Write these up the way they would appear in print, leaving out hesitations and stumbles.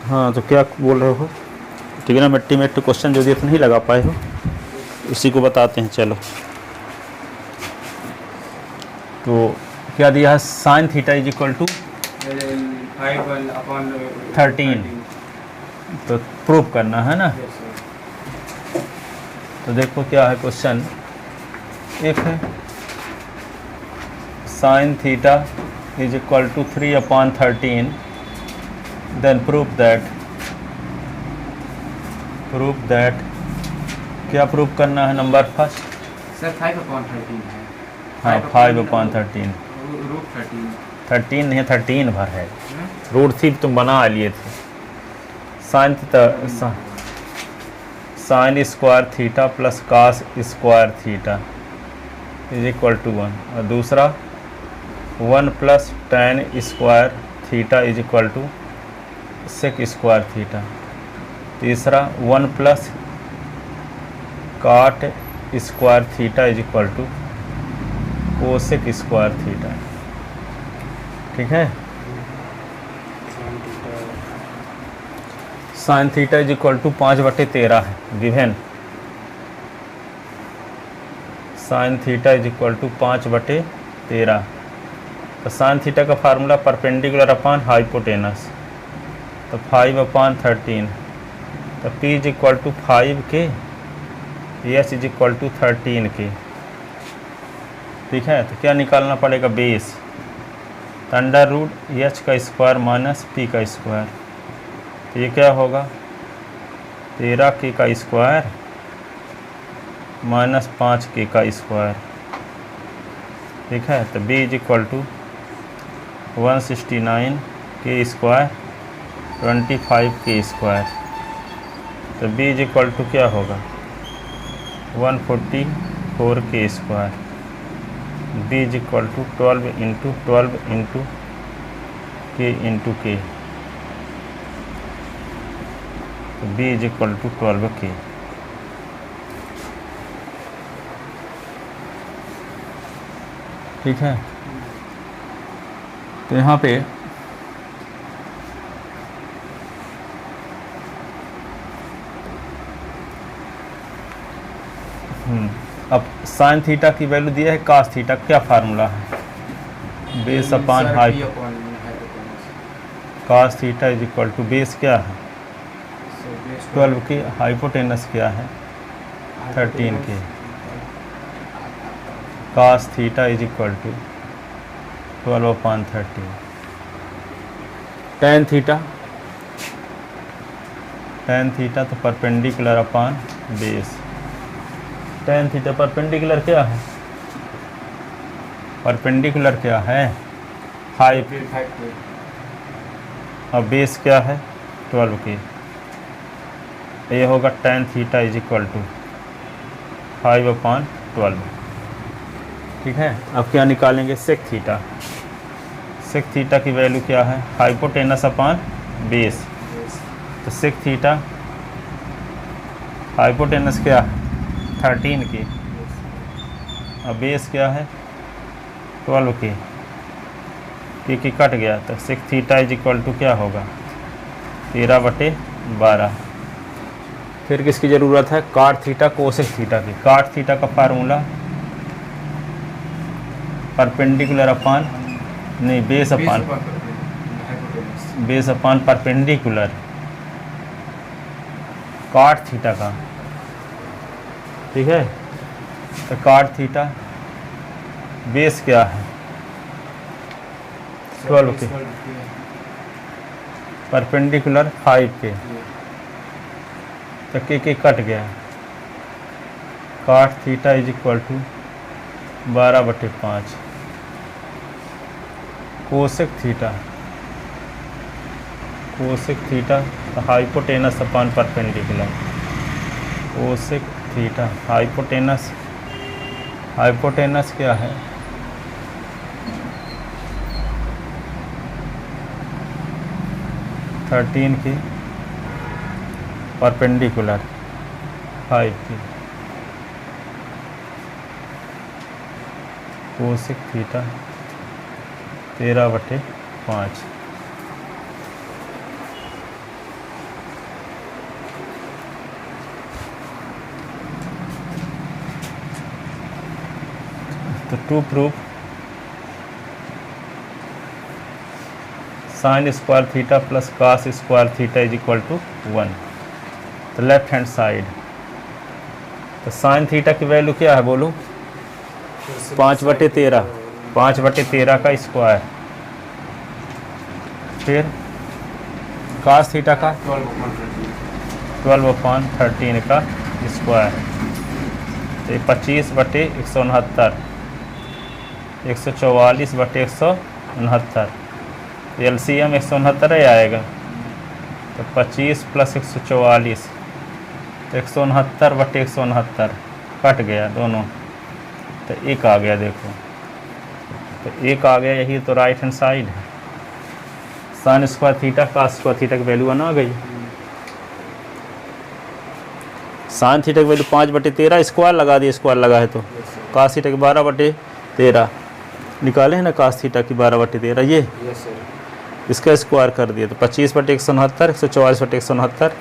हाँ तो क्या बोल रहे हो? ट्रिग्नोमेट्री में क्वेश्चन जो दिए तो नहीं लगा पाए हो, इसी को बताते हैं। चलो, तो क्या दिया है? Sine theta is equal to 13, तो प्रूव करना है ना। तो देखो क्या है question. If sine theta is equal to 3/13, then prove that क्या प्रूव करना है? नंबर फर्स्ट सर 5/13 है। हाँ 5/13, रूट 13 नहीं 13 भर है। रूट थी तुम बना लिए थे। Sine square theta plus cos square theta is equal to 1, और दूसरा 1 plus tan square theta is equal to sec square theta, तीसरा 1 plus cot square theta is equal to cosec square theta. ठीक है। Sine theta is equal to 5/13 है given. Sine theta is equal to 5/13। तो sine theta का formula perpendicular upon hypotenuse, तो 5/13। तो P is equal to 5 के, S is equal to 13 के। ठीक है। तो क्या निकालना पड़ेगा? बेस, अंडर रूट H का स्क्वायर माइनस P का स्क्वायर। तो ये क्या होगा? 13K का स्क्वायर माइनस 5K का स्क्वायर। ठीक है। तो B is equal to 169K square 25K square. तो B इज इक्वल टू क्या होगा? 144K square. B is equal to 12 into K into K। तो B is equal to 12K। ठीक है। तो यहाँ पे अब साइन थीटा की वैल्यू दिया है कास थीटा, क्या फार्मूला है? Base upon high. Cos theta is equal to base क्या है? 12 की, हाइपोटेनस क्या है? 13 के। Cos theta is equal to 12/13। Tan theta तो perpendicular upon base. Tan theta perpendicular क्या है? परपेंडिकुलर क्या है? हाइप। और बेस क्या है? 12 की। ये होगा tan theta is equal to 5/12। ठीक है। अब क्या निकालेंगे? Sec theta. सेक थीटा की वैल्यू क्या है? Hypotenuse upon base. तो सेक थीटा हाइपोटेनस क्या है? 13 की, और बेस क्या है? 12 की। क्योंकि कट गया तो sec theta is equal to क्या होगा? 13/12। फिर किसकी ज़रूरत है? काट थीटा कोसेक थीटा की। काट थीटा का फार्मूला परपेंडिकुलर अपॉन नहीं बेस अपॉन परपेंडिकुलर काट थीटा का। ठीक है। तो काट थीटा बेस क्या है? 12 के, परपेंडिकुलर 5 के। तो के कट गया। Cot theta is equal to 12/5। Cosec theta तो hypotenuse upon perpendicular. Cosec theta hypotenuse क्या है? थर्टीन की, परपेंडिकुलर 5 की। Cosec theta 13/5। To prove sine square theta plus cos square theta is equal to 1। तो लेफ्ट हैंड साइड, तो sine theta की value क्या है बोलो? 5/13, 5/13 का स्क्वायर, फिर कास थीटा का 12/13 का स्क्वायर, तो 25/169, 144/169, एलसीएम 169 ही आएगा। तो 25 + 144, तो 169/169 कट गया दोनों, तो एक आ गया। देखो तो एक आ गया, यही तो राइट हैंड साइड है। Sine square theta cos square theta की वैल्यू 1 आ गई। साइन थीटा की वैल्यू 5/13, स्क्वायर लगा दिए, स्क्वायर लगा है तो कास थीटा की 12/13 निकाले हैं ना, कास थीटा की 12/13 ये इसका स्क्वायर कर दिए, तो 25/169, 144/169,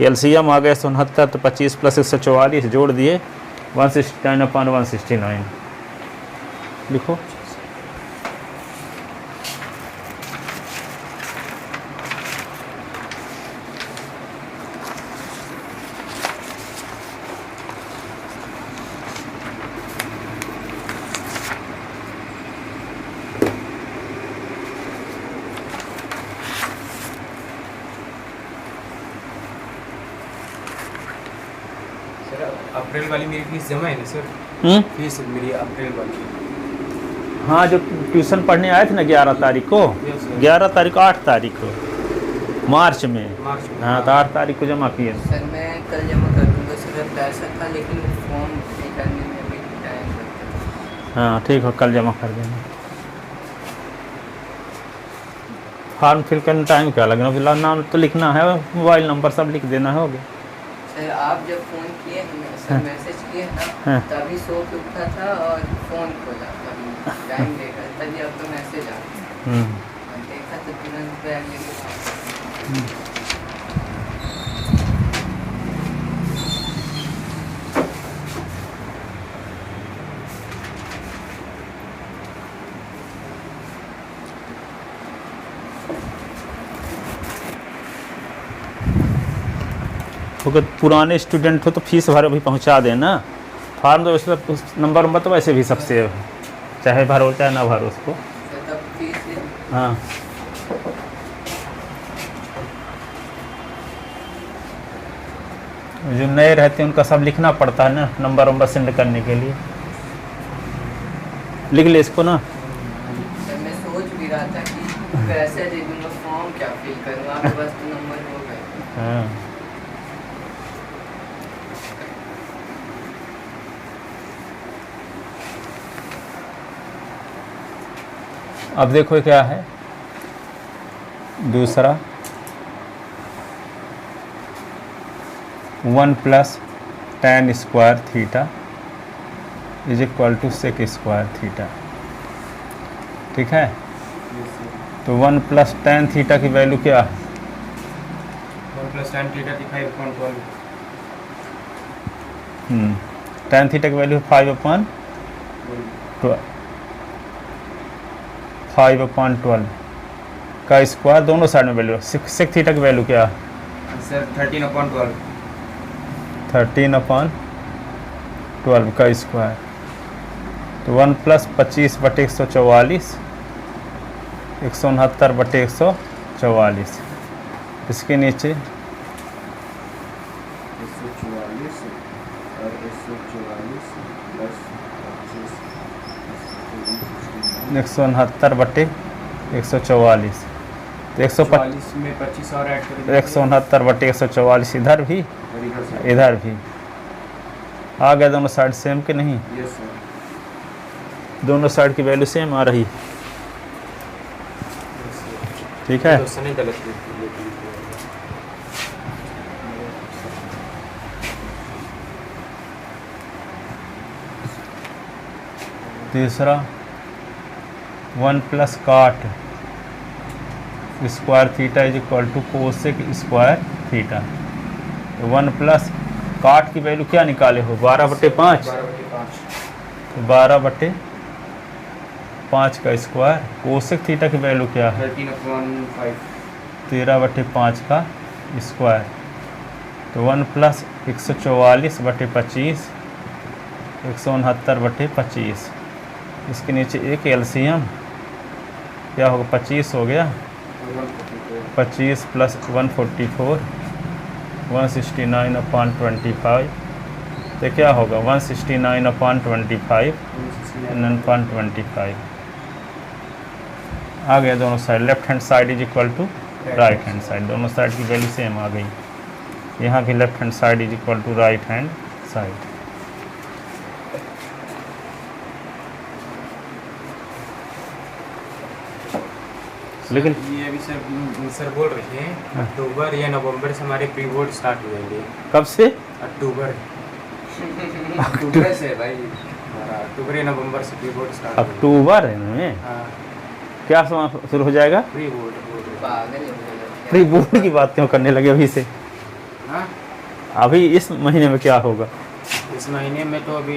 एलसीएम आ गया 169, तो 25 + 144 जोड़ दिए 169/169 लिखो। अप्रैल वाली मेरी फीस जमा है ना सर? फीस मेरी अप्रैल वाली। हाँ, जो ट्यूशन पढ़ने आए थे ना 11 तारीख को, 11 तारीख को 8 तारीख को मार्च में, हाँ तो 8 तारीख को जमा किए। सर मैं कल जमा कर दूँगा सर, पैसा था लेकिन फॉर्म फिल करने में अभी टाइम लगता है। हाँ ठीक है, कल जमा कर देना। फॉर्म फिल करने टाइम क्या लगना, फिलहाल नाम तो लिखना है, मोबाइल नंबर सब लिख देना है, हो गया। सर आप जब फ़ोन किए हैं सर, मैसेज किए ना, तभी सो के उठा था और फ़ोन खोला, तभी टाइम देखा, तभी आपका मैसेज आ गया, देखा तो तुरंत बैग लेके भाग गया। अगर पुराने स्टूडेंट हो तो फीस भर अभी पहुंचा देना। फॉर्म तो वैसे नंबर तो वैसे भी सबसे है, चाहे भरो चाहे ना भरो उसको। सर तब फीस हाँ जो नए रहते हैं उनका सब लिखना पड़ता है ना, नंबर सेंड करने के लिए। लिख ले इसको ना। सर मैं सोच भी रहा था कि पैसे दे दूँगा, फॉर्म क्या फिल करूँ, आपके पास तो नंबर हो गए। हाँ अब देखो क्या है दूसरा, 1 + tan square theta is equal to sec square theta. ठीक है, तो 1 + tan थीटा की वैल्यू क्या है? 1 + tan थीटा 5/12। tan थीटा की वैल्यू 5/12 का स्क्वायर, दोनों साइड में वैल्यू। सेक थीटा की वैल्यू क्या है? सर 13/12। 13/12 का स्क्वायर, तो 1 + 25/144, 169/144, इसके नीचे 144 और 144 प्लस 169/144, तो 144 में 25 और ऐड करेंगे, 169/144 इधर भी और इधर से। इधर भी आ गया। दोनों साइड सेम के नहीं? Yes sir. दोनों साइड की वैल्यू सेम आ रही। ठीक है, दोस्तों ने गलत लिख दिया। तीसरा 1 + cot square theta is equal to cosec square theta. तो 1 + cot की वैल्यू क्या निकाले हो? 12/5, 12/5। तो 12/5 5 का स्क्वायर, कोसेक थीटा की वैल्यू क्या है? 13/5। 13/5 का स्क्वायर, तो 1 प्लस 144/25, 169/25। इसके नीचे एक एलसीएम क्या होगा? 25 हो गया, 25 प्लस 144, 169/25, तो क्या होगा? 169/25 9.25 आ गया दोनों साइड। Left hand side is equal to right hand side, दोनों साइड की वैल्यू सेम आ गई। यहाँ भी left hand side is equal to right hand side. लेकिन ये अभी सर बोल रहे हैं अक्टूबर या नवंबर से हमारे प्री बोर्ड स्टार्ट हो जाएंगे। कब से? अक्टूबर से भाई, अक्टूबर या नवंबर से प्री बोर्ड स्टार्ट। अक्टूबर में हाँ, क्या शुरू हो जाएगा? Pre board. पागल हो गए। प्री बोर्ड की बात क्यों करने लगे अभी से? हाँ, अभी इस महीने में क्या होगा? इस महीने में तो अभी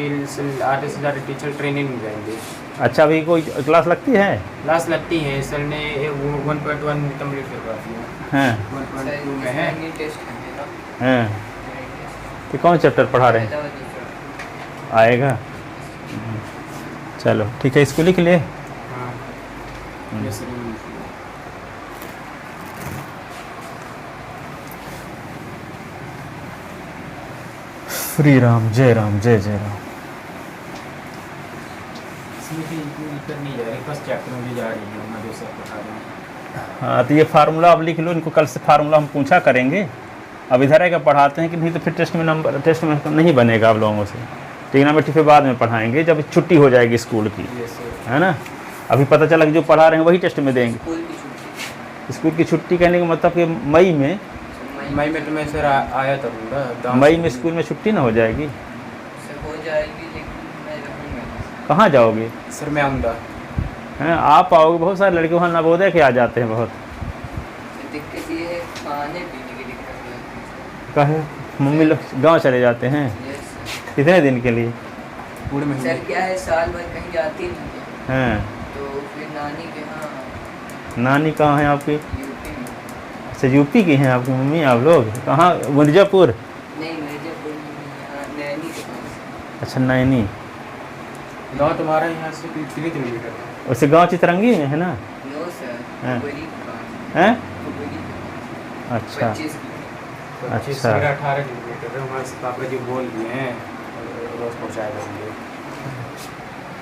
8 से ज़्यादा टीचर ट्रेनिंग में जाएंगे। अच्छा, अभी कोई क्लास लगती है? क्लास लगती है, सर ने 1.1 कंप्लीट करवा दिया, हैं 1.2 में है। टेस्ट है ना, हैं तो कौन चैप्टर पढ़ा रहे हैं? पहला और दूसरा। आएगा, चलो ठीक है, इसको लिख ले। हाँ, ये सर श्री राम, जय राम, जय जय राम। इसमें भी इतनी दिक्कत नहीं जा रही, फर्स्ट चैप्टर में जा रही है, मैं जो सर बता रहा हूँ। हाँ, तो ये फार्मूला अब लिख लो, इनको कल से फार्मूला हम पूछा करेंगे। अब इधर आएगा पढ़ाते हैं कि नहीं, तो फिर टेस्ट में नहीं बनेगा आप लोगों से। ट्रिग्नोमेट्री फिर बाद में पढ़ाएंगे जब छुट्टी हो जाएगी स्कूल की, है ना। अभी पता चला कि जो पढ़ा रहे हैं वही टेस्ट में देंगे। स्कूल की छुट्टी, स्कूल की छुट्टी कहने का मतलब कि मई में तो मैं सर आया था, मई में स्कूल में छुट्टी ना हो जाएगी। से हो जाएगी, लेकिन मैं रहूँगा। कहाँ जाओगे? सर मैं आऊँगा। हैं, आप आओगे, बहुत सारे लड़के वहाँ नवोदय के आ जाते हैं बहुत। तो दिक्कत ये है, खाने पीने की दिक्कत है। कहे मम्मी लोग गांव चले जाते हैं यस सर। कितने दिन के लिए? पूरे महीने। सर क्या है, साल भर कहीं जाती नहीं है, हैं, तो फिर नानी के यहाँ नानी कहाँ है आपकी? यूपी में। अच्छा, यूपी की हैं आपकी मम्मी? आप लोग कहाँ? मिर्ज़ापुर? नहीं, मिर्जापुर में, यहाँ नैनी के पास। अच्छा, नैनी। गाँव तुम्हारा यहाँ से 3 किलोमीटर है। वैसे गांव चितरंगी में है ना? नो सर, हाँ। बड़ी के पास। हैं? बड़ी के पास। अच्छा 25 किलोमीटर। 25 से 18 किलोमीटर है, वहाँ से पापा जी बोल दिए हैं रोज़ पहुँचाया करेंगे।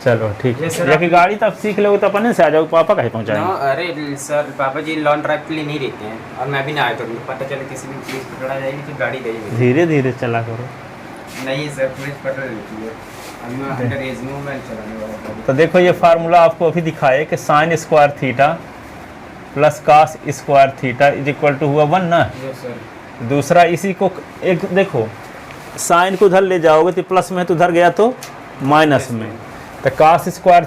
चलो ठीक है। Yes, sir, या कि गाड़ी तब सीख लोगे तो अपने से आ जाओ, पापा कहीं पहुँचाएंगे? अरे सर, पापा जी लॉन्ग ड्राइव के लिए नहीं रहते हैं, और मैं भी ना आया तो पता चले किसी भी पुलिस पकड़ा जाएगी तो गाड़ी गई। धीरे धीरे चला करो। नहीं सर, पुलिस पकड़ लेती है, अभी मैं अंडर एज में हूँ, मैं चलाने वाला था। तो देखो, ये फार्मूला आपको अभी दिखाए कि sine square theta plus cos square theta is equal to हुआ 1 ना। Yes sir. दूसरा इसी को एक देखो, साइन को उधर ले जाओगे तो प्लस में, तो उधर गया तो माइनस में। तो cos square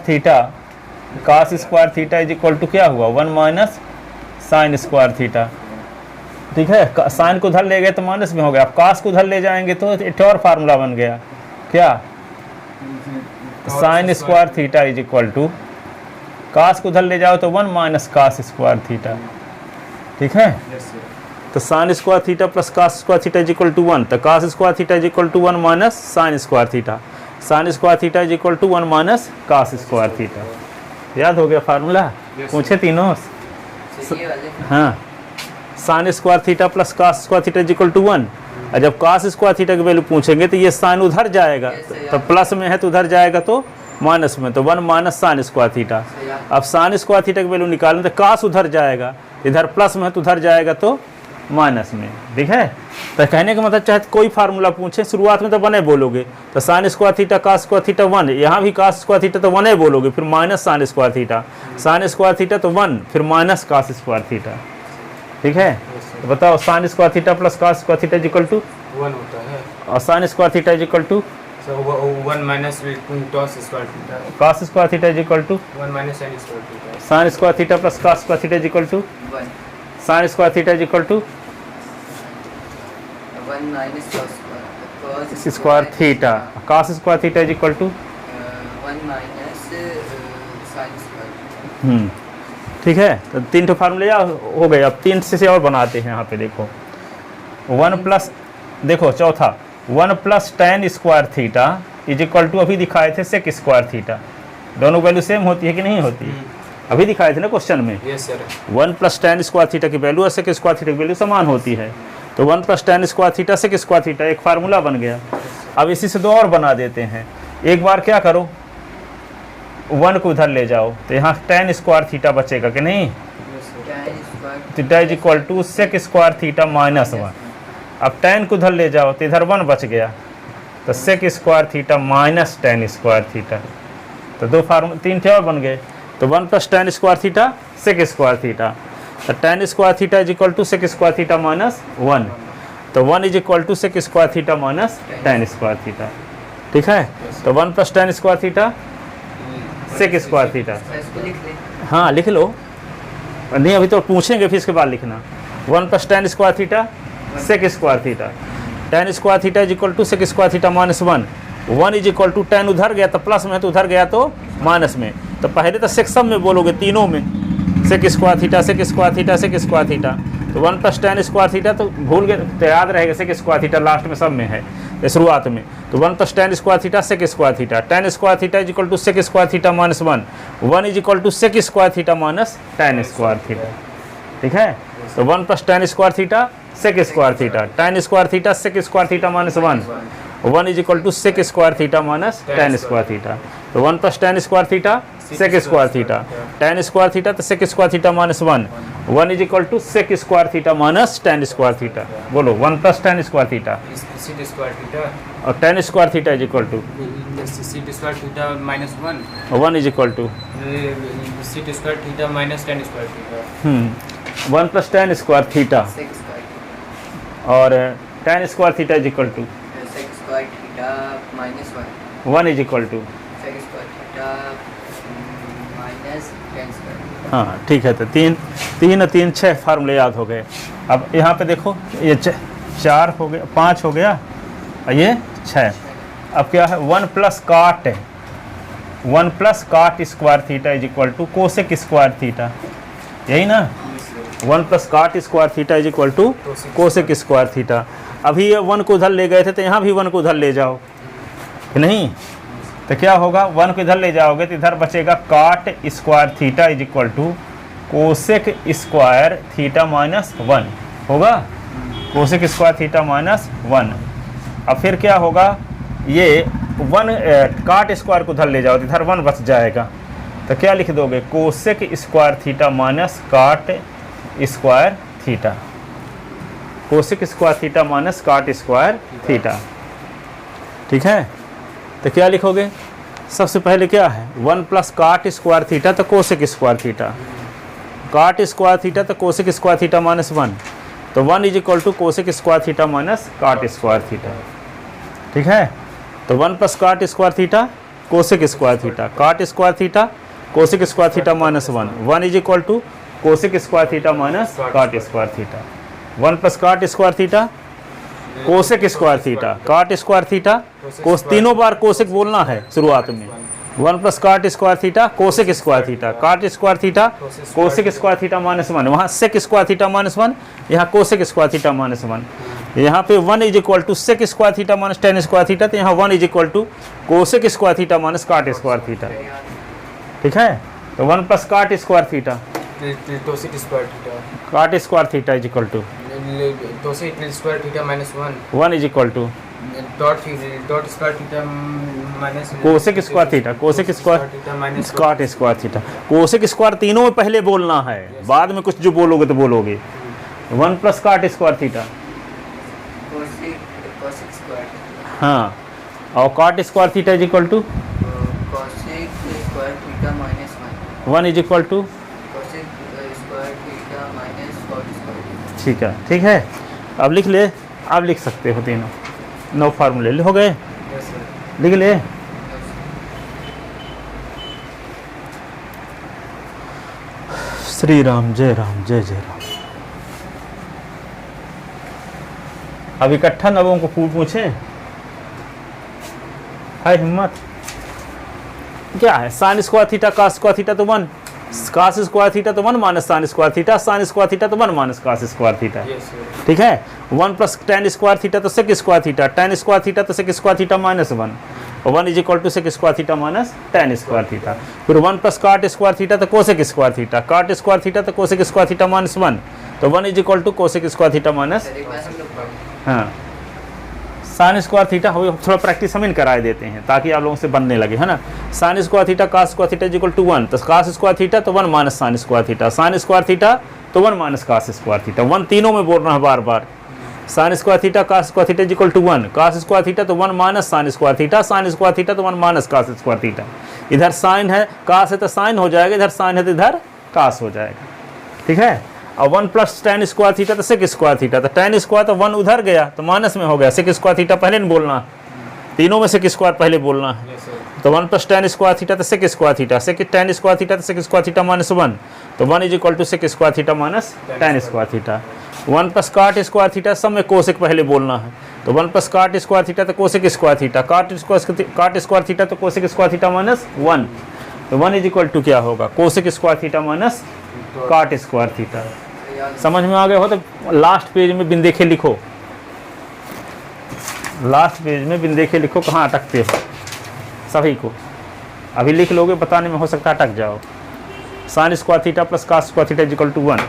theta is equal to क्या हुआ? 1 माइनस साइन स्क्वायर थीटा। ठीक है, साइन को उधर ले गए तो माइनस में हो गया। अब कास को उधर ले जाएंगे तो एक और फार्मूला बन गया, क्या? Sine square theta is equal to, cos को उधर ले जाओ तो 1 माइनस कास स्क्वायर थीटा। ठीक है, यस सर। तो sine square theta plus cos square theta is equal to 1। तो cos square theta is equal to 1 minus sine square theta. Sine square theta is equal to 1 minus cos square theta. याद हो गया formula? Yes, पूछे तीनों? तो ये वाले हाँ, sine square theta plus cos square theta is equal to 1। और जब कास स्क्वायर थीटा की वैल्यू पूछेंगे तो ये साइन उधर जाएगा, तो प्लस में है तो उधर जाएगा तो माइनस में, तो 1 माइनस साइन स्क्वायर थीटा। अब साइन स्क्वायर थीटा की वैल्यू निकालें तो कास उधर जाएगा, इधर प्लस में है तो उधर जाएगा तो माइनस में। ठीक है, तो कहने का मतलब चाहे कोई फार्मूला पूछे शुरुआत में तो 1 बोलोगे, तो sine square theta cos square theta 1, यहाँ भी कास स्क्वायर थीटा तो 1 बोलोगे, फिर minus sine square theta, sine square theta तो 1, फिर माइनस कास स्क्वायर थीटा। ठीक है, तो बताओ sine square theta plus cos square theta is equal to 1 होता है, और sine square theta is equal to 1 minus cos square theta, cos square theta is equal to 1 minus sin square theta, sine square theta plus cos square theta is equal to 1 sine square theta is equal to 1 minus cos square theta, cos square theta is equal to 1 minus sin square ठीक है, तो 3 ठो फार्मूले हो गए। अब 3 से और बनाते हैं। यहाँ पे देखो 1 प्लस, देखो चौथा 1 plus tan square theta is equal to, अभी दिखाए थे सेक स्क्वायर थीटा। दोनों वैल्यू सेम होती है कि नहीं होती? अभी दिखाए थे ना क्वेश्चन में। Yes sir. 1 plus tan square theta की वैल्यू और सेक स्क्वायर थीटा की वैल्यू समान होती है। तो 1 plus tan square theta sec square theta एक फार्मूला बन गया। अब इसी से 2 और बना देते हैं। एक बार क्या करो, 1 को उधर ले जाओ तो यहाँ tan स्क्वायर थीटा बचेगा कि नहीं? Theta is equal to sec square theta minus 1। अब tan को उधर ले जाओ तो इधर 1 बच गया, तो sec square theta minus tan square theta. तो 2 फार्मूला 3 थे और बन गए। तो 1 plus tan square theta sec square theta, तो tan square theta is equal to sec square theta minus 1। तो 1 is equal to sec square theta minus tan square theta. ठीक है, तो 1 plus tan square theta sec square theta. हाँ लिख लो, नहीं अभी तो पूछेंगे फिर इसके बाद लिखना। 1 plus tan square theta sec square theta, tan square theta is equal to sec square theta minus 1। 1 is equal to tan उधर गया तो प्लस में, तो उधर गया तो माइनस में। तो पहले तो सेक्शन में बोलोगे तीनों में, sec square theta sec square theta sec square theta. तो 1 प्लस tan स्क्वायर थीटा तो भूल गए तो याद रहेगा, सेक स्क्वायर थीटा लास्ट में सब में है शुरुआत में। तो 1 plus tan square theta sec square theta, tan square theta is equal to sec square theta minus 1। 1 is equal to sec square theta minus tan square theta. ठीक है, तो 1 plus tan square theta sec square theta, tan square theta sec square theta minus 1। 1 is equal to sec square theta minus tan square theta. तो 1 plus tan square theta sec square theta, tan square theta तो sec square theta minus 1। 1 is equal to sec square theta minus tan square theta. बोलो 1 plus tan square theta sec square theta और tan square theta is equal to sec square theta minus 1। 1 is equal to sec square theta minus tan square theta. 1 plus tan square theta और tan square theta is equal to sec square theta minus 1 is equal to sec square theta minus tan square. हाँ ठीक है, तो 3 6 फार्मूले याद हो गए। अब यहाँ पे देखो ये 4 हो गया, 5 हो गया और ये 6। अब क्या है, 1 प्लस काट 1 plus cot square theta is equal to cosec square theta, यही ना? 1 plus cot square theta is equal to cosec square theta. अभी ये 1 को उधर ले गए थे तो यहाँ भी 1 को उधर ले जाओ कि नहीं? तो क्या होगा, 1 को इधर ले जाओगे तो इधर बचेगा cot square theta is equal to cosec square theta minus 1 होगा, कोसेक स्क्वायर थीटा माइनस 1। अब फिर क्या होगा, ये 1 काट स्क्वायर को उधर ले जाओ तो इधर 1 बच जाएगा। तो क्या लिख दोगे, cosec square theta minus cot square theta, cosec square theta minus cot square theta. ठीक है, तो क्या लिखोगे, सबसे पहले क्या है, 1 प्लस काट स्क्वायर थीटा तो cosec square theta, cot square theta तो कोसेक स्क्वायर थीटा माइनस 1। तो 1 is equal to cosec square theta minus cot square theta. ठीक है, तो 1 plus cot square theta cosec square theta, cot square theta cosec square theta minus 1। 1 is equal to cosec square theta minus cot square theta. 1 plus cot square theta cosec square theta, cot square theta cos, तीनों बार cosec बोलना है शुरुआत में। 1 plus cot square theta cosec square theta, cot square theta cosec square theta minus 1। वहाँ सेक square theta minus 1, यहाँ cosec square theta minus 1। यहाँ पे 1 is equal to sec square theta minus tan square theta, तो यहाँ 1 is equal to cosec square theta minus cot square theta. ठीक है, तो 1 plus cot square theta cosec square theta cot square theta is equal to cosec square theta minus 1 is equal to dot square theta minus cosec square theta cosec square theta minus cot square theta. Cosec square तीनों में पहले बोलना है, बाद में कुछ जो बोलोगे तो बोलोगे। 1 plus cot square theta, cosec square हाँ, और cot square theta is equal to cosec square theta minus 1 is equal to, cosec square theta minus cot square. ठीक है। ठीक है, अब लिख ले, अब लिख सकते हो तीनों 9 फार्मूले हो गए, लिख ले। श्री राम जय राम जय जय राम। अब इकट्ठा नवों को पूछे, है हिम्मत? क्या है, साइन स्क्वायर थीटा का स्क्वायर थीटा तो 1, कास स्क्वायर थीटा तो 1 minus sine square theta, sine square theta तो 1 minus cos square theta. Yes sir. ठीक है, 1 प्लस टेन स्क्वायर थीटा तो sec square theta, tan square theta तो sec square theta minus 1, और 1 is equal to sec square theta minus tan square theta. फिर 1 plus cot square theta तो cosec square theta, cot square theta तो cosec square theta minus 1, तो 1 is equal to cosec square theta minus, sir एक बार हम लोग पढ़ें। हाँ साइन स्क्वायर थीटा हो, थोड़ा प्रैक्टिस हम इन करा देते हैं ताकि आप लोगों से बनने लगे, है ना। Sine square theta cos square theta is equal to 1, तो कास स्क्वायर थीटा तो 1 minus sine square theta, sine square theta तो 1 माइनस कास स्क्वायर थीटा, 1 तीनों में बोल रहा है बार बार। Sine square theta cos square theta is equal to 1, cos square theta तो 1 minus sine square theta, sine square theta तो 1 माइनस कास स्क्वायर थीटा। इधर साइन है, कास है तो साइन हो जाएगा, इधर साइन है तो इधर कास हो जाएगा। ठीक है, और 1 प्लस टेन स्क्वायर थीटा तो सेक स्क्वायर थीटा, तो टेन स्क्वायर तो 1 उधर गया तो माइनस में हो गया, सेक स्क्वायर थीटा पहले नहीं बोलना, तीनों में सेक स्क्वायर पहले बोलना है। Yes sir. तो 1 प्लस टेन स्क्वायर थीटा तो sec square theta, sec tan square theta तो सेक स्क्वायर थीटा माइनस 1, तो 1 is equal to sec square theta minus tan square theta. 1 plus cot square theta सब में cosec पहले बोलना है, तो 1 प्लस काट स्क्वायर थीटा तो cosec square theta, cot square theta तो कोसेक स्क्वायर थीटा माइनस 1, तो 1 इज इक्वल टू क्या होगा, cosec square theta minus cot square theta. समझ में आ गया हो तो लास्ट पेज में बिन देखे लिखो, लास्ट पेज में बिन देखे लिखो, कहाँ अटकते हो सभी को, अभी लिख लोगे बताने में हो सकता है अटक जाओ। Sine square theta plus cos square theta is equal to 1,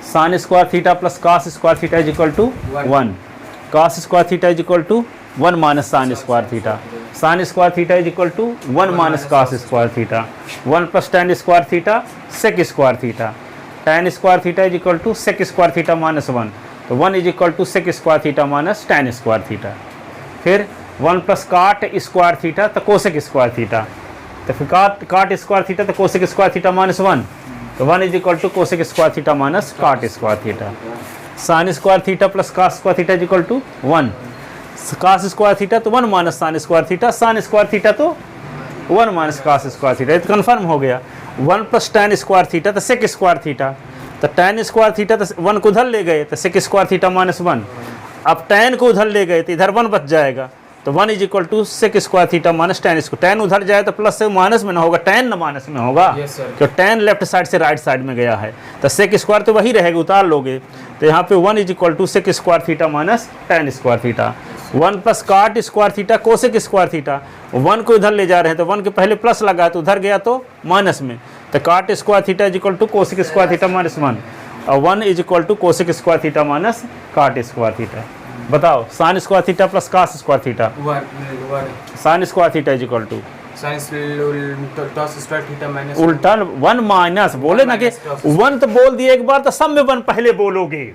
sine square theta plus cos square theta is equal to 1, cos square theta is equal to 1 minus sine square theta, sine square theta is equal to 1 minus cos square theta, 1 plus tan square theta sec square theta, tan square theta is equal to sec square theta minus 1, तो 1 is equal to sec square theta minus tan square theta. फिर 1 plus cot square theta तो cosec square theta, तो फिर cot square theta तो cosec square theta minus 1, तो 1 is equal to cosec square theta minus cot square theta. Sine square theta plus cos square theta is equal to 1, cos square theta तो 1 minus sine square theta, sine square theta तो 1 minus cos square theta, तो confirm हो गया। 1 plus tan square theta तो sec square theta, तो ten square theta तो 1 को उधर ले गए तो सेक स्क्वायर थीटा माइनस 1, अब टेन को उधर ले गए तो इधर 1 बच जाएगा, तो 1 is equal to sec square theta minus tan square, tan उधर जाए तो प्लस से माइनस में ना होगा, टेन न माइनस में होगा, क्योंकि टेन लेफ्ट साइड से राइट साइड में गया है, तो सेक स्क्वायर तो वही रहेगा, उतार लोगे, तो यहाँ पे 1 is equal to sec square theta minus tan square theta. 1 plus cot square theta cosec square theta, 1 को इधर ले जा रहे हैं तो 1 के पहले प्लस लगा तो उधर गया तो माइनस में, तो cot square theta is equal to cosec square theta minus 1, और 1 is equal to cosec square theta minus cot square theta. बताओ sine square theta plus cos square theta, sine square theta is equal to उल्टा 1 minus, बोले ना कि 1 तो बोल दिए एक बार तो सब में 1 पहले बोलोगे,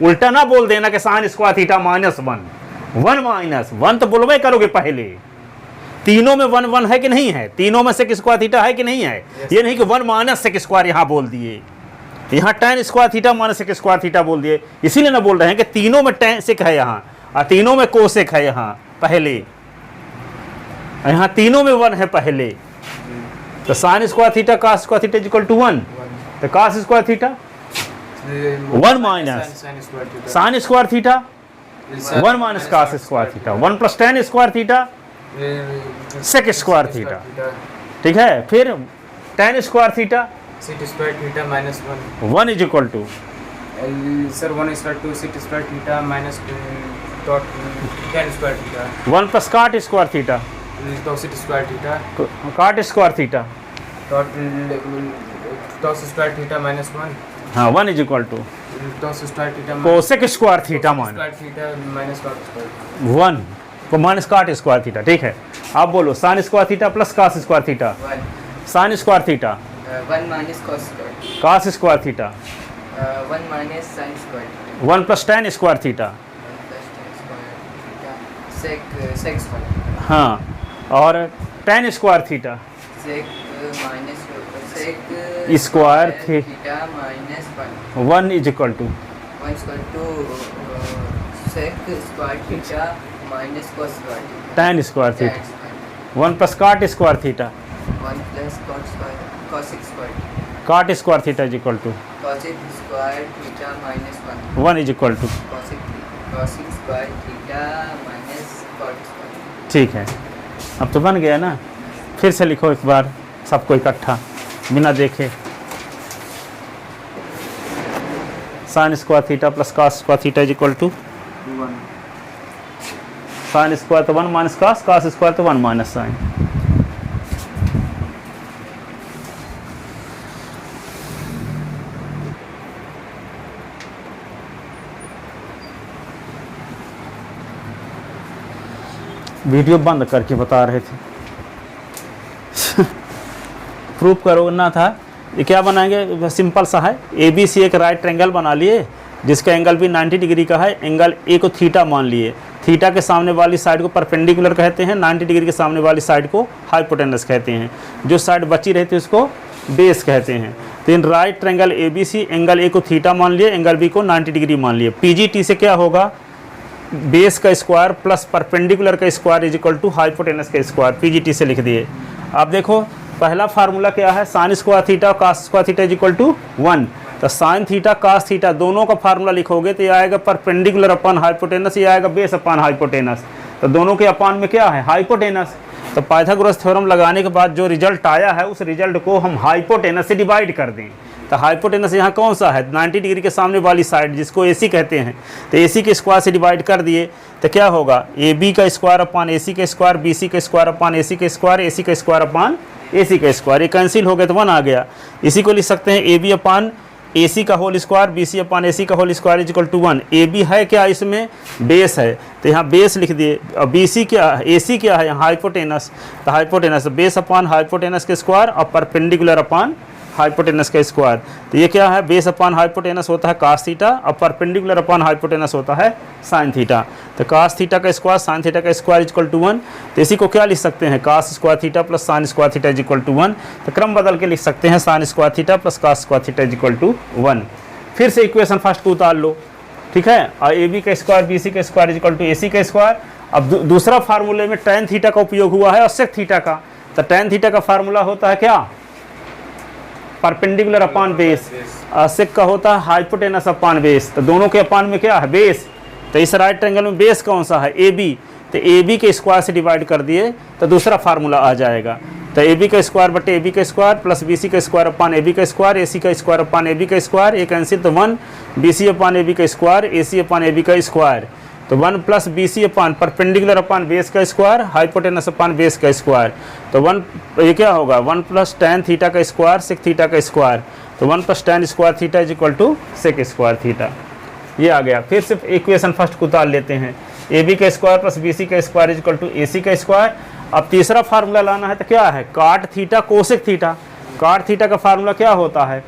उल्टा ना बोल देना कि sine square theta minus 1 minus 1 तो बोलवे करोगे पहले, तीनों में 1 1 है कि नहीं है, तीनों में सेक स्क्वायर थीटा है कि नहीं है, ये नहीं कि 1 माइनस सेक स्क्वायर यहाँ बोल दिए, यहाँ tan square theta minus sec square theta बोल दिए, इसीलिए ना बोल रहे हैं कि तीनों में टेन सेक है यहाँ, और तीनों में कोसेक है यहाँ पहले, यहाँ तीनों में 1 है पहले, तो sine square theta cos square theta equal to 1, तो cos square theta 1 minus sine square theta 1 minus cos square theta, 1 plus tan square theta sec square theta. ठीक है, फिर tan square theta sec square theta minus 1 is equal to sir 1 is equal to sec square theta minus dot tan square theta, 1 plus cot square theta तो sec square theta cot square theta dot square theta minus 1, हाँ 1 is equal to dot square theta cosec square theta minus cot square 1 को minus cot square theta. ठीक है, आप बोलो sine square theta plus cos square theta, sine square theta 1 minus cos square, cos square theta 1 minus sine square, 1 plus tan square theta, sec square, हाँ, और tan square theta sec minus sec square theta minus 1 is equal to 1 equal to sec square theta minus cos square theta, tan square theta 1 plus cot square theta 1 plus cot square cosec square, cot square theta is equal to cosec square theta minus 1 1 is equal to, cosec square theta minus cot square. ठीक है, अब तो बन गया ना। फिर से लिखो एक बार सबको इकट्ठा बिना देखे, sine square theta plus cos square theta is equal to 1। Sine square तो 1 माइनस कास, कास स्क्वायर तो 1 माइनस साइन। वीडियो बंद करके बता रहे थे। प्रूफ करना था। ये क्या बनाएंगे, सिंपल सा है। ए बी सी एक राइट ट्रायंगल बना लिए जिसका एंगल भी 90 डिग्री का है। एंगल ए को थीटा मान लिए, थीटा के सामने वाली साइड को परपेंडिकुलर कहते हैं, 90 डिग्री के सामने वाली साइड को हाइपोटेनस कहते हैं, जो साइड बची रहती है उसको बेस कहते हैं। तो in right triangle A B C angle A को थीटा मान लिए, एंगल बी को 90 डिग्री मान लिए। पीजीटी से क्या होगा, बेस का स्क्वायर प्लस परपेंडिकुलर का square is equal to hypotenuse का स्क्वायर, पीजीटी से लिख दिए। आप देखो पहला फार्मूला क्या है, sine square theta cos square theta is equal to 1। तो साइन थीटा कास थीटा दोनों का फार्मूला लिखोगे तो ये आएगा परपेंडिकुलर अपॉन हाइपोटेनस, ये आएगा बेस अपॉन हाइपोटेनस। तो दोनों के अपान में क्या है, हाइपोटेनस। तो पाइथागोरस थ्योरम लगाने के बाद जो रिजल्ट आया है उस रिजल्ट को हम हाइपोटेनस से डिवाइड कर दें। तो हाइपोटेनस यहाँ कौन सा है, 90 डिग्री के सामने वाली साइड जिसको एसी कहते हैं। तो एसी के स्क्वायर से डिवाइड कर दिए तो क्या होगा, ए बी का स्क्वायर अपान एसी का स्क्वायर, बी सी का स्क्वायर अपान एसी का स्क्वायर, एसी का स्क्वायर अपान एसी का स्क्वायर। ये कैंसिल हो गया तो 1 आ गया। इसी को लिख सकते हैं A B upon A C का whole square, B C upon A C का whole square is equal to 1। A B है क्या, इसमें बेस है तो यहाँ बेस लिख दिए। और बी सी क्या, ए सी क्या है यहाँ हाइपोटेनस, तो हाइपोटेनस बेस अपान हाइपोटेनस के स्क्वायर और परपेंडिकुलर अपान हाइपोटेनस का स्क्वायर। तो ये क्या है, बेस अपान हाइपोटेनस होता है कास थीटा और परपेंडिकुलर अपान हाइपोटेनस होता है साइन थीटा। तो कास थीटा का स्क्वायर साइन थीटा का स्क्वायर इज इक्वल टू 1। तो इसी को क्या लिख सकते हैं, cos square theta plus sine square theta is equal to 1। तो क्रम बदल के लिख सकते हैं sine square theta plus cos square theta is equal to 1। फिर से इक्वेशन फर्स्ट को उतार लो, ठीक है। और ए बी का स्क्वायर बी सी का square is equal to A C का स्क्वायर। अब दूसरा फार्मूले में tan थीटा का उपयोग हुआ है और sec थीटा का। तो tan थीटा का फार्मूला होता है क्या, परपेंडिकुलर अपान बेस, सेक का होता है हाइपोटेनस अपान बेस। तो दोनों के अपान में क्या है, बेस। तो इस राइट ट्रायंगल में बेस कौन सा है, ए बी। तो ए बी के स्क्वायर से डिवाइड कर दिए तो दूसरा फार्मूला आ जाएगा। तो ए बी का स्क्वायर बटे ए बी का स्क्वायर प्लस बी सी का स्क्वायर अपान ए बी का स्क्वायर, ए सी का स्क्वायर अपान ए बी का स्क्वायर, एक कैंसिल तो 1, B C upon A B का square, A C upon A B का स्क्वायर। तो 1 plus B C upon perpendicular upon base का square, hypotenuse upon base का square. तो 1 ये क्या होगा, 1 प्लस tan थीटा का स्क्वायर सेक थीटा का स्क्वायर। तो 1 plus tan square theta is equal to sec square theta. ये आ गया। फिर से इक्वेशन फर्स्ट को उतार लेते हैं, ए बी का स्क्वायर प्लस बी सी का square is equal to A C का स्क्वायर। अब तीसरा फार्मूला लाना है तो क्या है, काट थीटा कोसेक थीटा। काट थीटा का फार्मूला क्या होता है,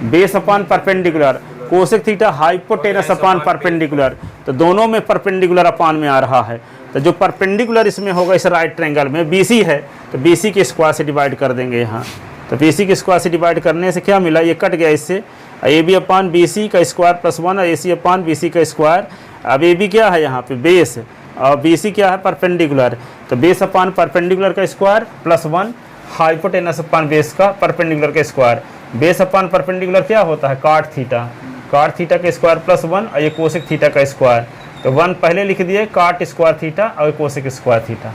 base upon perpendicular, cosec theta hypotenuse upon perpendicular. तो दोनों में परपेंडिकुलर अपान में आ रहा है। तो जो परपेंडिकुलर इसमें होगा इस राइट ट्रायंगल में BC है तो BC के स्क्वायर से डिवाइड कर देंगे यहाँ। तो BC के स्क्वायर से डिवाइड करने से क्या मिला, ये कट गया इससे। A B upon B C का स्क्वायर प्लस 1 और ए सी अपान बी सी का स्क्वायर। अब ए बी क्या है यहाँ पे बेस और बी सी क्या है परपेंडिकुलर। तो बेस अपान परपेंडिकुलर का square plus 1 hypotenuse upon base का परपेंडिकुलर का स्क्वायर। बेस अपान परपेंडिकुलर क्या होता है, काट थीटा। काट थीटा का स्क्वायर प्लस 1 और ये कोसेक थीटा का स्क्वायर। तो 1 पहले लिख दिए, काट स्क्वायर थीटा और कोसेक स्क्वायर थीटा।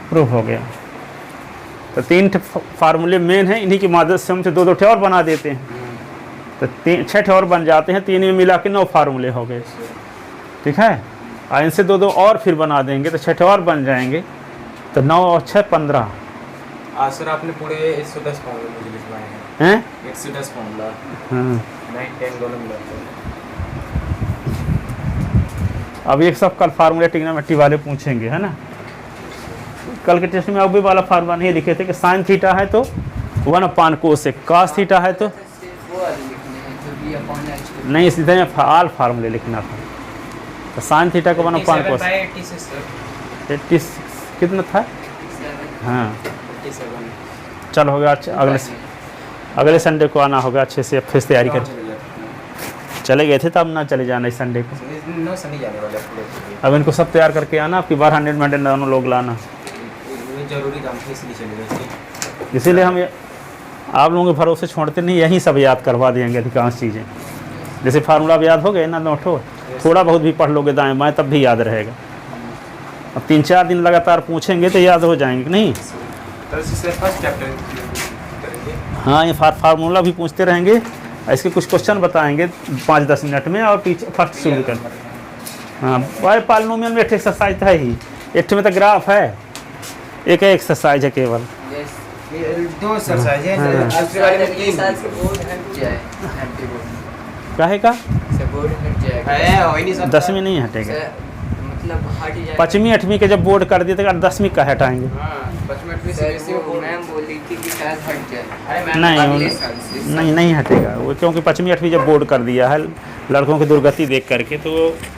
प्रूफ हो गया। तो 3 फार्मूले मेन हैं, इन्हीं की मदद से हम 2-2 ठे और बना देते हैं। तो 6 ठे और बन जाते हैं, 3 में मिला के 9 फार्मूले हो गए, ठीक है। और इनसे 2-2 और फिर बना देंगे तो 6 ठे और बन जाएंगे। तो 9 और 6 15। आज सर आपने पूरे 110 फार्मूले मुझे लिखवाए हैं। 110 फार्मूला, हाँ 9 10 दोनों मिलाते हैं। अब ये सब कल फार्मूले ट्रिग्नोमेट्री वाले पूछेंगे, है ना। कल के टेस्ट में अब भी वाला फार्मूला नहीं लिखे थे कि साइन थीटा है तो 1 अपान कोसेक, कास थीटा है तो वो वाले लिखने हैं जो b अपॉन h। नहीं, सीधे में आल फार्मूले लिखना था। तो साइन थीटा का 1 अपान कोसेक 86 कितना था, हाँ 87। चल हो गया। अगले संडे को आना होगा, अच्छे से फिर तैयारी कर। चले गए थे तब ना चले जाना इस संडे को। नो सनी जाने वाला है। अब इनको सब तैयार करके आना, आपकी बार 100 मेडल दोनों लोग लाना। ये जरूरी काम था इसलिए चले गए थे। इसीलिए हम आप लोगों के भरोसे छोड़ते नहीं, यहीं सब याद करवा देंगे अधिकांश चीज़ें। जैसे फार्मूला अब याद हो गए ना नोटो, थोड़ा बहुत भी पढ़ लोगे दाएं बाएं तब भी याद रहेगा। अब 3-4 दिन लगातार पूछेंगे तो याद हो जाएंगे कि नहीं। तो इससे फर्स्ट चैप्टर करेंगे। हाँ, ये फार्मूला भी पूछते रहेंगे, इसके कुछ क्वेश्चन बताएंगे 5-10 मिनट में, और पीछे फर्स्ट शुरू कर। हाँ, भाई पॉलिनोमियल में एक एक्सरसाइज है ही, एक में तो ग्राफ है, एक एक्सरसाइज है केवल। यस, ये 2 एक्सरसाइज है। हाँ। दूसरे वाले में अगले 3 साल से बोर्ड हट जाए, एमटी बोर्ड काहे का से बोर्ड हट जाएगा। है, हो ही नहीं सकता। 10वीं नहीं हटेगा, मतलब हट जाएगा। 5वीं 8वीं के जब बोर्ड कर दिए तो 10वीं का हटाएंगे। हाँ, 5वीं 8वीं सर, CBSE वो में बोर्ड। मैम बोली थी कि शायद हट जाए। अरे मैम, नहीं, अगले साल से, इस नहीं नहीं हटेगा वो, क्योंकि 5वीं 8वीं जब बोर्ड कर दिया है लड़कों की दुर्गति देख करके, तो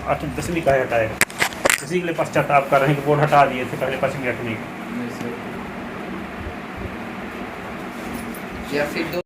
8वीं 10वीं का हटाएगा। इसी के लिए पश्चाताप कर रहे हैं कि बोर्ड हटा दिए थे पहले 5वीं 8वीं। या फिर